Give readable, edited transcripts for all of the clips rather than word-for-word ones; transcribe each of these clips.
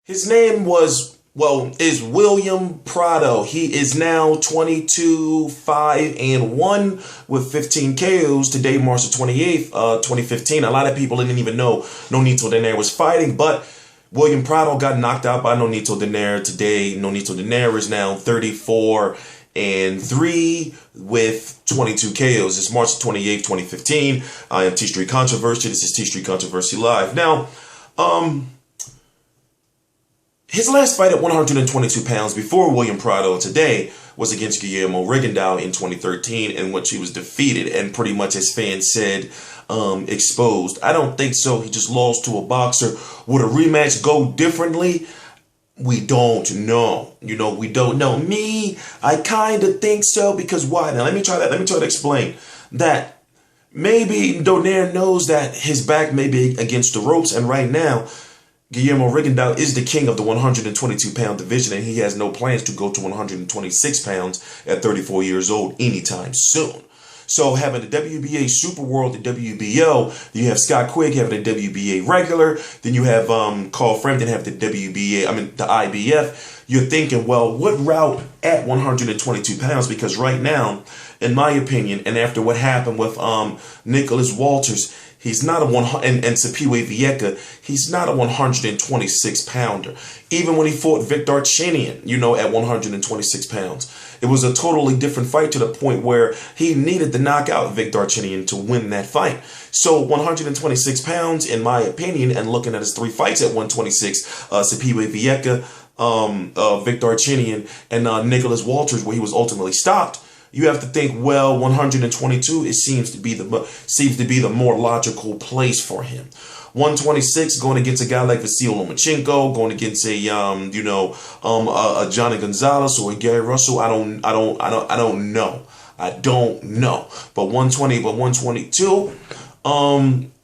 His name is William Prado. He is now 22-5-1 with 15 KOs. Today, March the 28th, 2015. A lot of people didn't even know Nonito Donaire was fighting, but William Prado got knocked out by Nonito Donaire today. Nonito Donaire is now 34-3 with 22 KOs. It's March the 28th, 2015. I am T Street Controversy. This is T Street Controversy Live. Now, his last fight at 122 pounds before William Prado today was against Guillermo Rigondeaux in 2013, in which he was defeated and pretty much, as fans said, exposed. I don't think so. He just lost to a boxer. Would a rematch go differently? We don't know. We don't know. Me, I kind of think so, because why? Now, let me try to explain that. Maybe Donaire knows that his back may be against the ropes, and right now, Guillermo Rigondeaux is the king of the 122-pound division, and he has no plans to go to 126 pounds at 34 years old anytime soon. So having the WBA Super World, the WBO, you have Scott Quigg having the WBA regular, then you have Carl Frampton have the the IBF. You're thinking, well, what route at 122 pounds? Because right now, in my opinion, and after what happened with Nicholas Walters, he's not a and Sapiwe Vieca, he's not a 126 pounder. Even when he fought Victor Chinian, at 126 pounds, it was a totally different fight, to the point where he needed to knock out Victor Chinian to win that fight. So 126 pounds, in my opinion, and looking at his three fights at 126, Sapiwe Vieca, Victor Chinian, and Nicholas Walters, where he was ultimately stopped, you have to think, well, 122, it seems to be the more logical place for him. 126, going against a guy like Vasil Lomachenko, going against a Johnny Gonzalez or a Gary Russell. I don't know. But 122,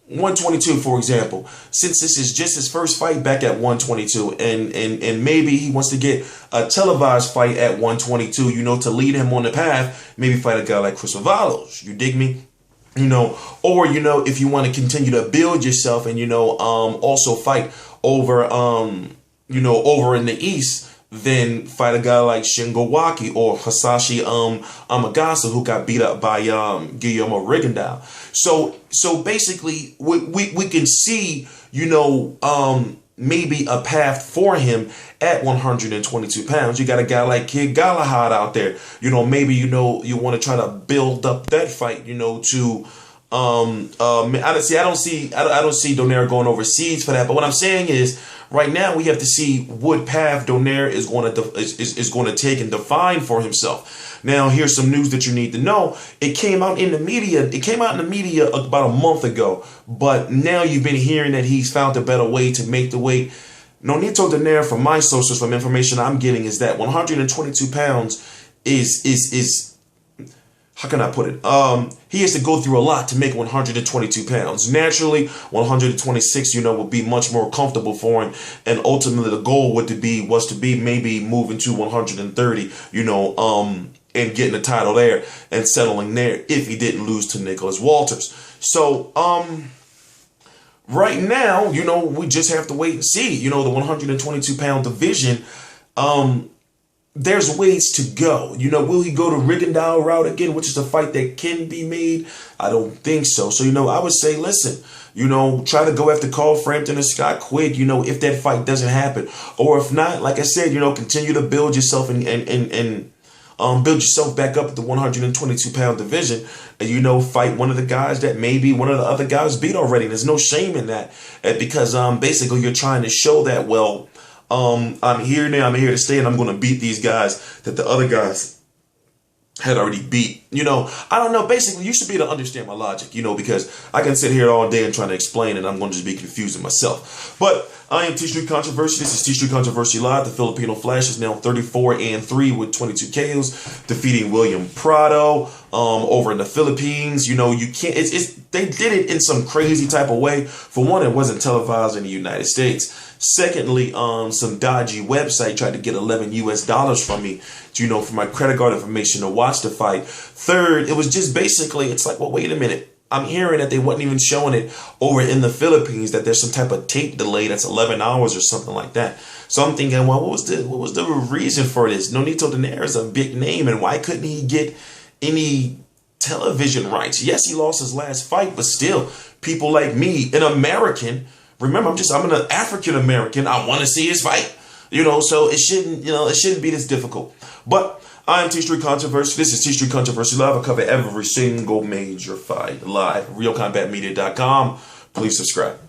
122, for example, since this is just his first fight back at 122, and maybe he wants to get a televised fight at 122, to lead him on the path, maybe fight a guy like Chris Avalos. You dig me? Or, if you want to continue to build yourself and, also fight over, over in the East, then fight a guy like Shingo Waki or Hasashi Amagasa, who got beat up by Guillermo Rigondeaux. So basically, we can see, maybe a path for him at 122 pounds. You got a guy like Kid Galahad out there. Maybe you want to try to build up that fight. I don't see Donaire going overseas for that. But what I'm saying is, right now we have to see what path Donaire is going to take and define for himself. Now, here's some news that you need to know. It came out in the media. About a month ago, but now you've been hearing that he's found a better way to make the weight. Nonito Donaire, from my sources, from information I'm getting, is that 122 pounds is how can I put it? He has to go through a lot to make 122 pounds. Naturally, 126, would be much more comfortable for him. And ultimately, the goal was to be maybe moving to 130, and getting the title there and settling there if he didn't lose to Nicholas Walters. So, right now, we just have to wait and see. The 122-pound division, there's ways to go. Will he go to Rigondeaux route again, which is a fight that can be made? I don't think so. So, I would say, listen, try to go after Carl Frampton and Scott Quigg, if that fight doesn't happen. Or if not, like I said, continue to build yourself and build yourself back up at the 122-pound division, and, fight one of the guys that maybe one of the other guys beat already. There's no shame in that, because basically you're trying to show that, well, I'm here now, I'm here to stay, and I'm going to beat these guys that the other guys had already beat. I don't know. Basically, you should be able to understand my logic, because I can sit here all day and try to explain, and I'm going to just be confusing myself. But I am T Street Controversy. This is T Street Controversy Live. The Filipino Flash is now 34-3 with 22 KOs, defeating William Prado over in the Philippines. You can't. They did it in some crazy type of way. For one, it wasn't televised in the United States. Secondly, some dodgy website tried to get $11 from me, for my credit card information to watch the fight. Third, it was just basically, it's like, well, wait a minute. I'm hearing that they wasn't even showing it over in the Philippines, that there's some type of tape delay that's 11 hours or something like that. So I'm thinking, well, what was the reason for this? Nonito Donaire is a big name, and why couldn't he get any television rights? Yes, he lost his last fight, but still, people like me, an American, remember, I'm an African American, I want to see his fight. So it shouldn't be this difficult. But I am T Street Controversy. This is T Street Controversy Live. I cover every single major fight live. RealCombatMedia.com. Please subscribe.